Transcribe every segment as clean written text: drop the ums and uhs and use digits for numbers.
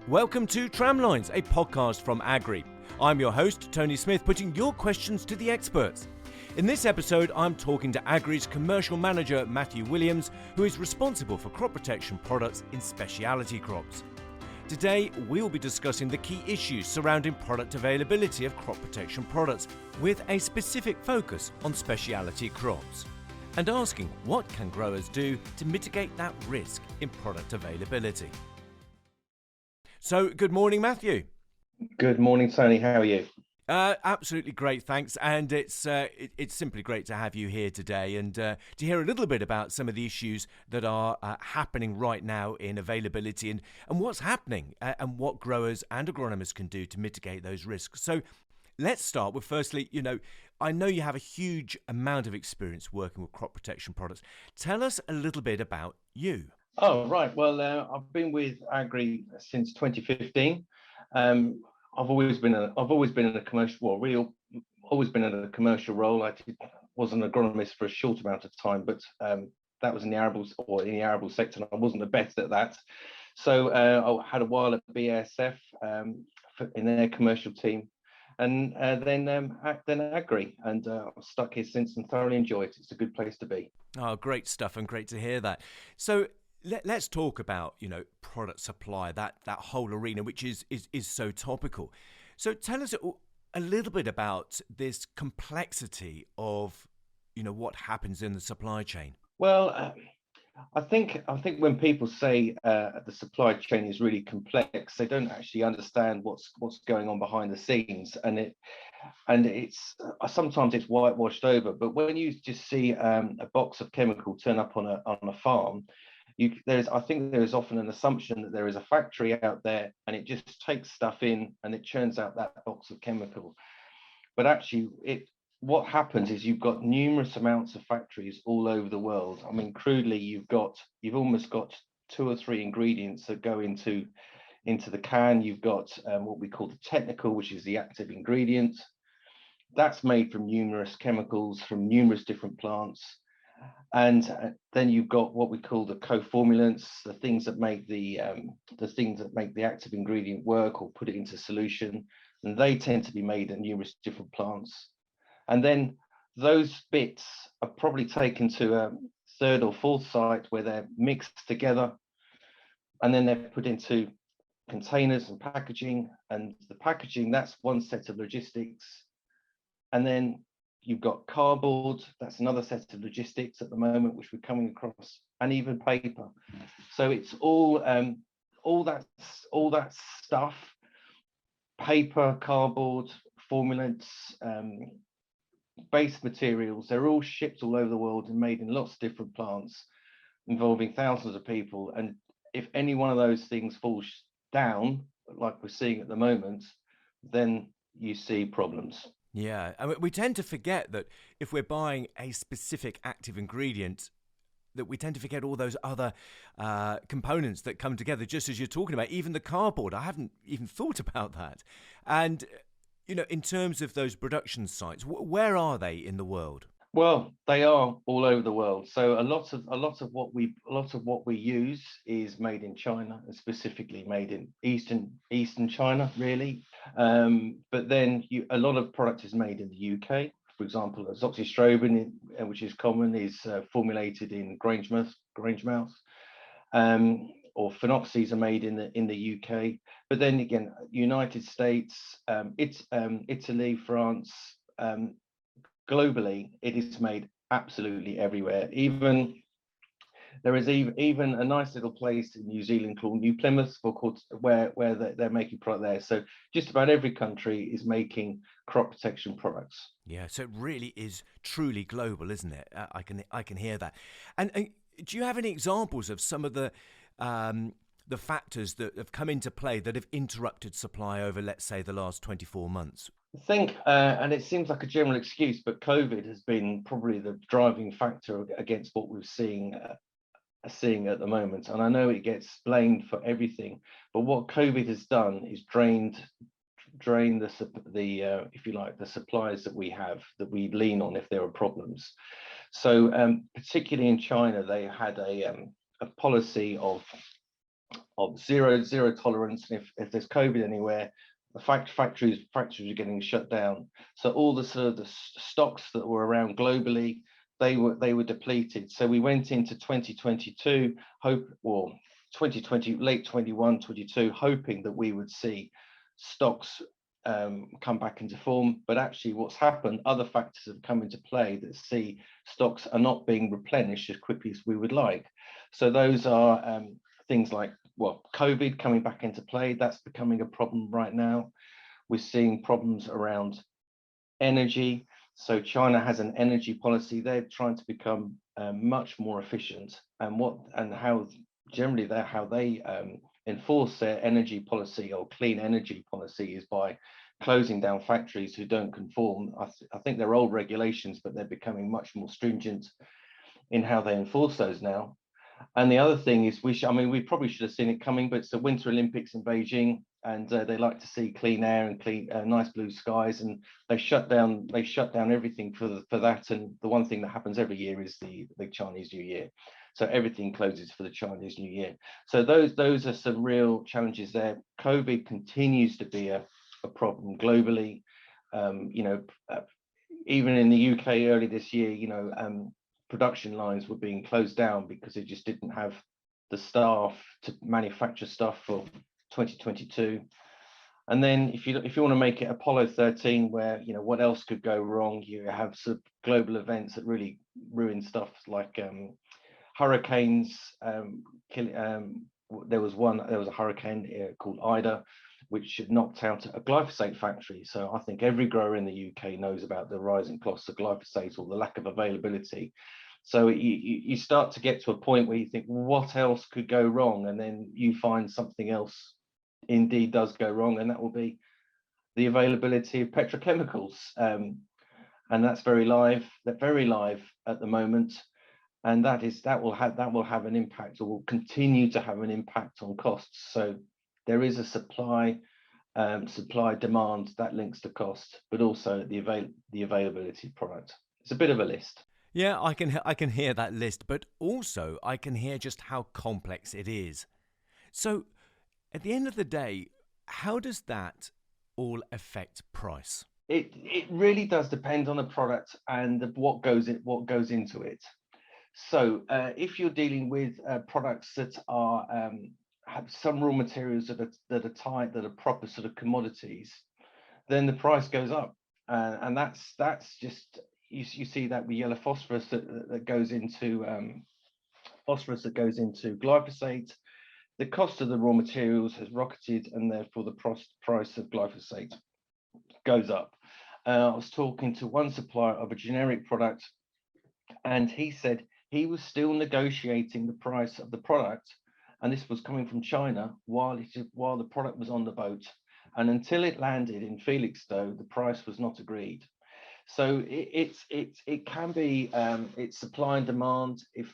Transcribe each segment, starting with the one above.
Welcome to Tramlines, a podcast from Agrii. I'm your host, Tony Smith, putting your questions to the experts. In this episode, I'm talking to Agrii's commercial manager, Matthew Williams, who is responsible for crop protection products in specialty crops. Today, we'll be discussing the key issues surrounding product availability of crop protection products, with a specific focus on specialty crops, and asking what can growers do to mitigate that risk in product availability. So, good morning, Matthew. Good morning, Tony. How are you? Absolutely great, thanks. And it's simply great to have you here today and to hear a little bit about some of the issues that are happening right now in availability and what's happening and what growers and agronomists can do to mitigate those risks. So let's start with, firstly, I know you have a huge amount of experience working with crop protection products. Tell us a little bit about you. Oh, right. Well, I've been with Agrii since 2015. I've always been in a commercial, always been in a commercial role. I was an agronomist for a short amount of time, but that was in the arable sector, and I wasn't the best at that. So I had a while at BASF in their commercial team, and then Agrii, and I've stuck here since and thoroughly enjoy it. It's a good place to be. Oh, great stuff, and great to hear that. So let's talk about, product supply, that whole arena, which is so topical. So tell us a little bit about this complexity of, what happens in the supply chain. Well, I think when people say the supply chain is really complex, they don't actually understand what's going on behind the scenes, and it's sometimes it's whitewashed over. But when you just see a box of chemical turn up on a farm, I think there is often an assumption that there is a factory out there and it just takes stuff in and it churns out that box of chemical. But actually, what happens is you've got numerous amounts of factories all over the world. I mean, crudely, you've almost got 2 or 3 ingredients that go into the can. You've got what we call the technical, which is the active ingredient. That's made from numerous chemicals from numerous different plants. And then you've got what we call the co-formulants, the things that make the active ingredient work or put it into solution, and they tend to be made in numerous different plants. And then those bits are probably taken to a 3rd or 4th site where they're mixed together, and then they're put into containers and packaging. And the packaging, that's one set of logistics. And then you've got cardboard, that's another set of logistics at the moment, which we're coming across, and even paper. So it's all that stuff, paper, cardboard, formulants, base materials, they're all shipped all over the world and made in lots of different plants, involving thousands of people. And if any one of those things falls down, like we're seeing at the moment, then you see problems. Yeah, I mean, we tend to forget that if we're buying a specific active ingredient, that we tend to forget all those other components that come together, just as you're talking about, even the cardboard. I haven't even thought about that. And, in terms of those production sites, where are they in the world? Well, they are all over the world. So a lot of what we use is made in China, and specifically made in Eastern China, really. But then a lot of product is made in the UK. For example, azoxystrobin, which is common, is formulated in Grangemouth, or phenoxies are made in the UK. But then again, United States, Italy, France. Globally, it is made absolutely everywhere. There is even a nice little place in New Zealand called New Plymouth, where they're making product there. So just about every country is making crop protection products. Yeah, so it really is truly global, isn't it? I can hear that. And do you have any examples of some of the factors that have come into play that have interrupted supply over, let's say, the last 24 months? I think, and it seems like a general excuse, but COVID has been probably the driving factor against what we're seeing at the moment. And I know it gets blamed for everything, but what COVID has done is drained the if you like, the supplies that we have, that we lean on if there are problems. So particularly in China, they had a policy of of zero tolerance. And if there's COVID anywhere, the factories are getting shut down. So all the sort of the stocks that were around globally, they were depleted. So we went into 2022 late 21, 22, hoping that we would see stocks come back into form. But actually what's happened, other factors have come into play that see stocks are not being replenished as quickly as we would like. So those are things like, well, COVID coming back into play. That's becoming a problem right now. We're seeing problems around energy. So China has an energy policy. They're trying to become much more efficient, and how they enforce their energy policy or clean energy policy is by closing down factories who don't conform. I think they're old regulations, but they're becoming much more stringent in how they enforce those now. And the other thing is, we probably should have seen it coming, but it's the Winter Olympics in Beijing, and they like to see clean air and clean, nice blue skies, and they shut down everything for that. And the one thing that happens every year is the Chinese New Year, so everything closes for the Chinese New Year. So those are some real challenges there. COVID continues to be a problem globally. Even in the UK early this year, production lines were being closed down because it just didn't have the staff to manufacture stuff for 2022. And then if you want to make it Apollo 13, where what else could go wrong, you have sort of global events that really ruin stuff like hurricanes. There was a hurricane called Ida, which knocked out a glyphosate factory. So I think every grower in the UK knows about the rising costs of glyphosate or the lack of availability. So you start to get to a point where you think, what else could go wrong? And then you find something else indeed does go wrong, and that will be the availability of petrochemicals. And that's very live at the moment. And that will have an impact, or will continue to have an impact on costs. So there is a supply demand that links to cost, but also the availability of product. It's a bit of a list. Yeah, I can hear that list, but also I can hear just how complex it is. So at the end of the day, how does that all affect price? It really does depend on the product and what goes into it. So if you're dealing with products that are have some raw materials that are tight, that are proper sort of commodities, then the price goes up, and that's just you see that with yellow phosphorus that goes into glyphosate. The cost of the raw materials has rocketed, and therefore the price of glyphosate goes up. I was talking to one supplier of a generic product, and he said he was still negotiating the price of the product, and this was coming from China while the product was on the boat, and until it landed in Felixstowe, the price was not agreed. So it can be it's supply and demand. If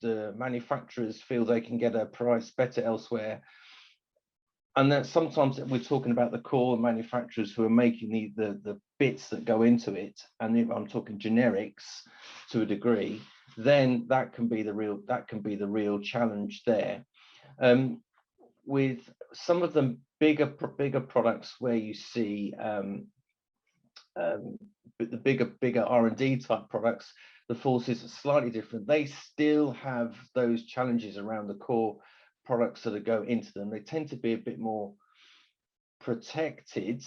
the manufacturers feel they can get a price better elsewhere, and then sometimes we're talking about the core manufacturers who are making the bits that go into it, and if I'm talking generics to a degree, then that can be the real challenge there. With some of the bigger products where you see the bigger R&D type products, the forces are slightly different. They still have those challenges around the core products that go into them. They tend to be a bit more protected,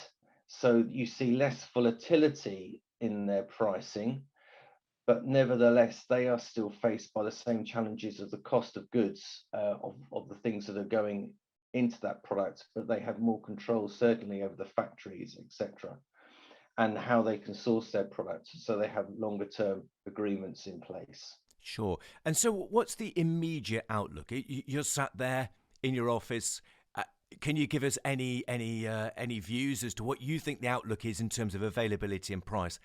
so you see less volatility in their pricing, but nevertheless they are still faced by the same challenges of the cost of goods of the things that are going into that product, but they have more control certainly over the factories, etc., and how they can source their products, so they have longer term agreements in place. Sure. And so what's the immediate outlook? You're sat there in your office. Can you give us any views as to what you think the outlook is in terms of availability and price?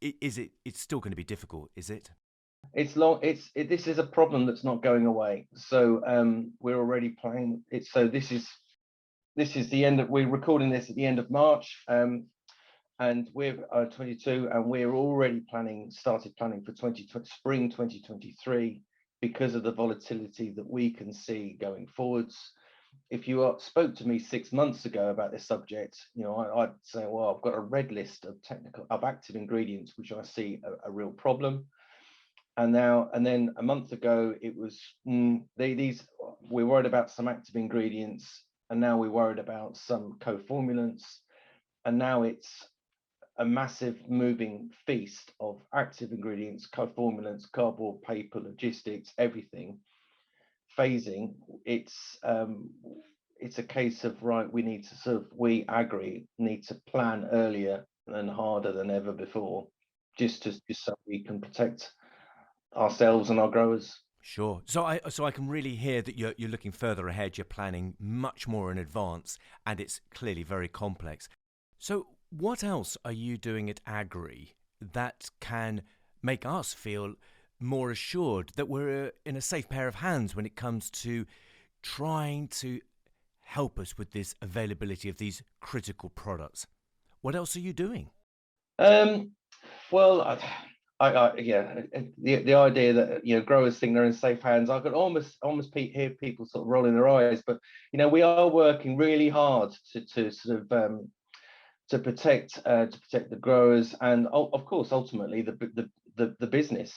It's still going to be difficult, is it? It's long. This is a problem that's not going away. So we're already planning it. So this is the end of, we're recording this at the end of March. And we're 22, and we're already started planning for spring 2023, because of the volatility that we can see going forwards. If you spoke to me 6 months ago about this subject, I'd say, well, I've got a red list of active ingredients which I see a real problem. And then a month ago, it was we're worried about some active ingredients, and now we're worried about some co-formulants, and now it's a massive moving feast of active ingredients, co-formulants, cardboard, paper, logistics, everything. Phasing. It's a case of, right, we need to we Agrii need to plan earlier and harder than ever before, just so we can protect ourselves and our growers. Sure. So I can really hear that you're looking further ahead. You're planning much more in advance, and it's clearly very complex. So what else are you doing at Agrii that can make us feel more assured that we're in a safe pair of hands when it comes to trying to help us with this availability of these critical products? What else are you doing? Well, yeah, the idea that growers think they're in safe hands, I could almost hear people sort of rolling their eyes, but we are working really hard to sort of to protect the growers, and of course ultimately the business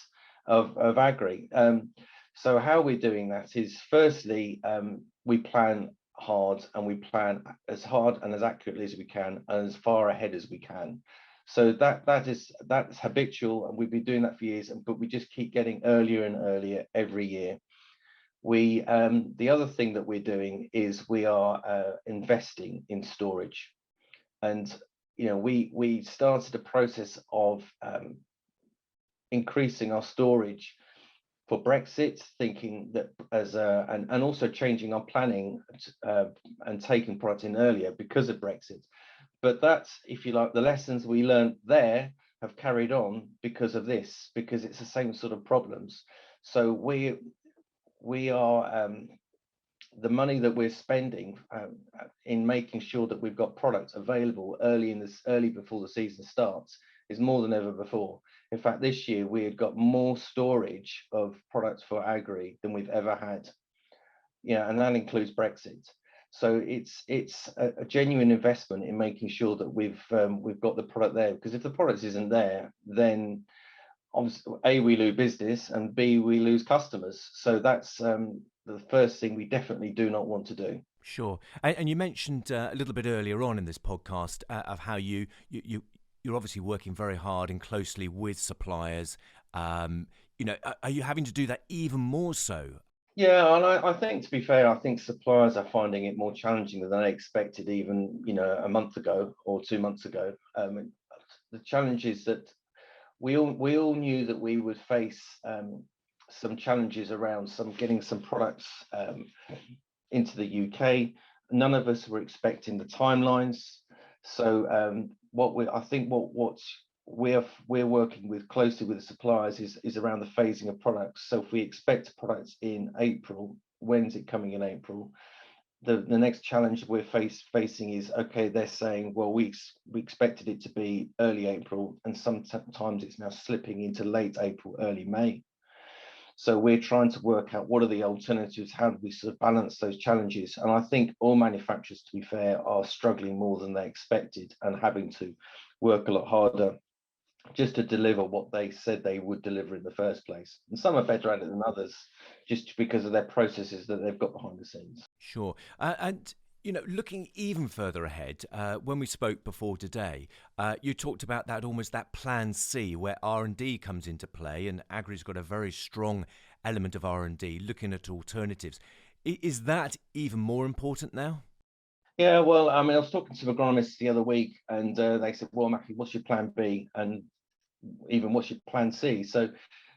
of Agrii. So how we're doing that is, firstly, we plan hard, and we plan as hard and as accurately as we can and as far ahead as we can. So that's habitual, and we've been doing that for years, but we just keep getting earlier and earlier every year. The other thing that we're doing is we are investing in storage, and we started a process of increasing our storage for Brexit, thinking that and also changing our planning and taking products in earlier because of Brexit. But that's, if you like, the lessons we learned there have carried on because of this, because it's the same sort of problems. So we are the money that we're spending in making sure that we've got products available early before the season starts is more than ever before. In fact, this year we had got more storage of products for Agrii than we've ever had. And that includes Brexit. So it's a genuine investment in making sure that we've got the product there, because if the product isn't there, then obviously A, we lose business, and B, we lose customers. So that's the first thing we definitely do not want to do. Sure. And you mentioned a little bit earlier on in this podcast of how you're obviously working very hard and closely with suppliers. Are you having to do that even more so? Yeah, and I think, to be fair, I think suppliers are finding it more challenging than they expected even, a month ago or 2 months ago. The challenge is that we all knew that we would face some challenges around getting some products into the UK. None of us were expecting the timelines. So what we're working closely with the suppliers is around the phasing of products. So if we expect products in April, when's it coming in April? The next challenge we're facing is, okay, they're saying, well, we expected it to be early April, and sometimes it's now slipping into late April, early May. So we're trying to work out what are the alternatives, how do we sort of balance those challenges? And I think all manufacturers, to be fair, are struggling more than they expected and having to work a lot harder just to deliver what they said they would deliver in the first place. And some are better at it than others, just because of their processes that they've got behind the scenes. Sure. And looking even further ahead, when we spoke before today, you talked about that plan C, where R&D comes into play, and Agrii's got a very strong element of R&D, looking at alternatives. Is that even more important now? Yeah, well, I mean, I was talking to some agronomists the other week, and they said, well, Matthew, what's your plan B? And even what's your plan C? So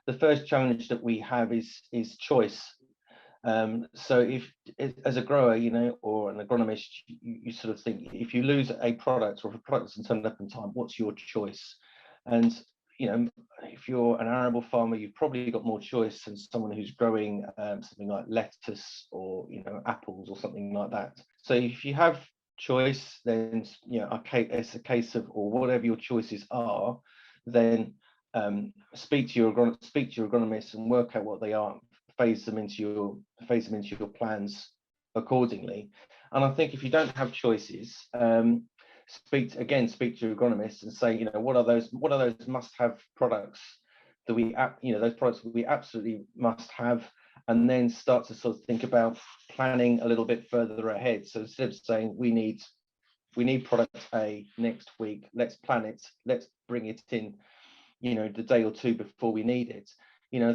the first challenge that we have is choice. So if as a grower, or an agronomist, you sort of think, if you lose a product, or if a product doesn't turn up in time, what's your choice? And if you're an arable farmer, you've probably got more choice than someone who's growing something like lettuce or apples or something like that. So if you have choice, then it's a case of, or whatever your choices are, then speak to your agronomist and work out what they are. phase them into your plans accordingly. And I think if you don't have choices, speak to your agronomist and say, what are those must-have products that those products that we absolutely must have, and then start to sort of think about planning a little bit further ahead. So instead of saying we need product A next week, let's plan it, let's bring it in, the day or two before we need it.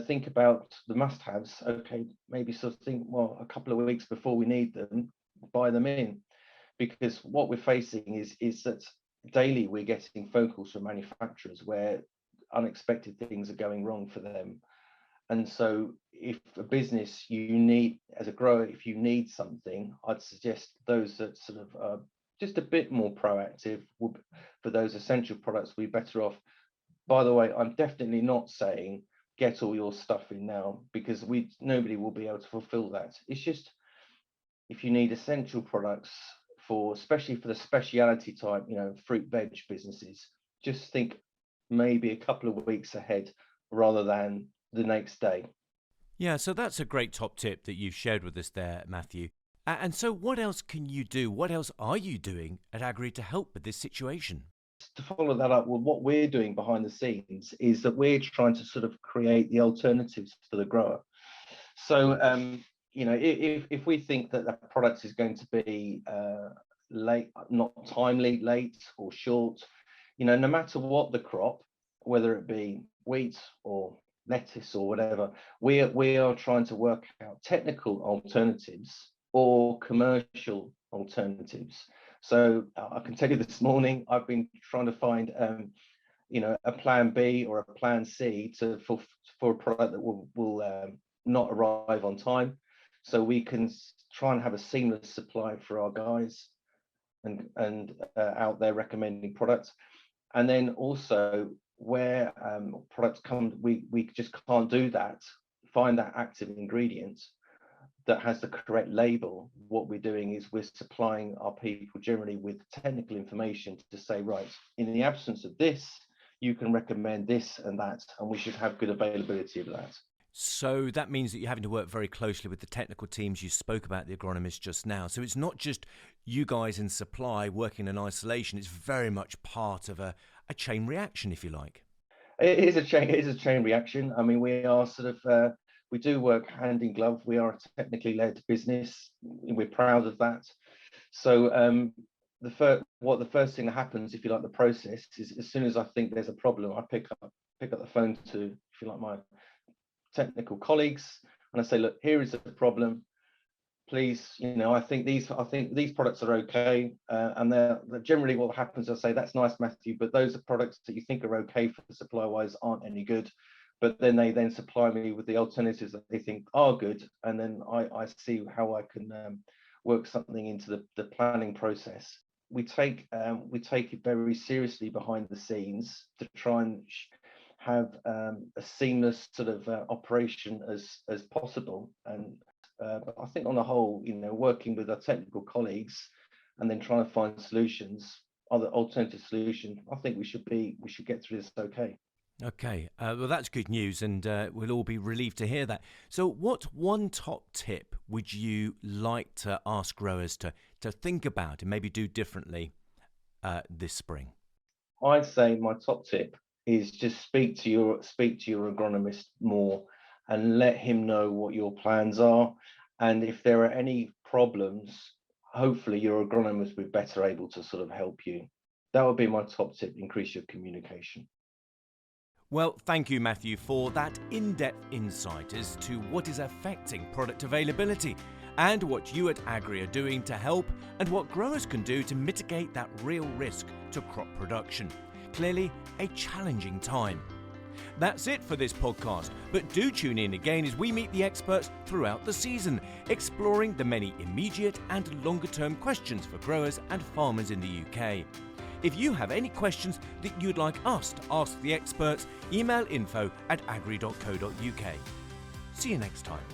Think about the must-haves. Okay, maybe sort of think, well, a couple of weeks before we need them, buy them in, because what we're facing is that daily we're getting phone calls from manufacturers where unexpected things are going wrong for them. And so if a business as a grower, if you need something, I'd suggest those that sort of are just a bit more proactive for those essential products will be better off. By the way, I'm definitely not saying get all your stuff in now, because nobody will be able to fulfill that. It's just, if you need essential products especially for the speciality type, fruit, veg businesses, just think maybe a couple of weeks ahead rather than the next day. Yeah, so that's a great top tip that you've shared with us there, Matthew. And so what else can you do? What else are you doing at Agrii to help with this situation? To follow that up, well, what we're doing behind the scenes is that we're trying to sort of create the alternatives for the grower. So, if we think that that product is going to be late, not timely, late or short, no matter what the crop, whether it be wheat or lettuce or whatever, we are trying to work out technical alternatives or commercial alternatives. So I can tell you this morning, I've been trying to find, a plan B or a plan C for a product that will not arrive on time, so we can try and have a seamless supply for our guys and out there recommending products. And then also where products come, we just can't do that. Find that active ingredient that has the correct label. What we're doing is we're supplying our people generally with technical information to say, right, in the absence of this, you can recommend this and that, and we should have good availability of that. So that means that you're having to work very closely with the technical teams. You spoke about the agronomists just now. So it's not just you guys in supply working in isolation. It's very much part of a chain reaction, if you like. It is a chain reaction. I mean, we are sort of, we do work hand in glove. We are a technically led business. We're proud of that. So the first thing that happens, if you like, the process is, as soon as I think there's a problem, I pick up the phone to, if you like, my technical colleagues, and I say, look, here is the problem. Please, I think these products are okay, and they're generally what happens. I say, that's nice, Matthew, but those are products that you think are okay for supply wise aren't any good. But then they supply me with the alternatives that they think are good, and then I see how I can work something into the planning process. We take it very seriously behind the scenes to try and have a seamless sort of operation as possible. And but I think on the whole, working with our technical colleagues and then trying to find solutions, other alternative solutions, I think we should get through this okay. Okay, well, that's good news, and we'll all be relieved to hear that. So what one top tip would you like to ask growers to think about and maybe do differently this spring? I'd say my top tip is just speak to your agronomist more and let him know what your plans are. And if there are any problems, hopefully your agronomist will be better able to sort of help you. That would be my top tip: increase your communication. Well, thank you, Matthew, for that in-depth insight as to what is affecting product availability and what you at Agrii are doing to help, and what growers can do to mitigate that real risk to crop production. Clearly, a challenging time. That's it for this podcast, but do tune in again as we meet the experts throughout the season, exploring the many immediate and longer-term questions for growers and farmers in the UK. If you have any questions that you'd like us to ask the experts, email info@agrii.co.uk. See you next time.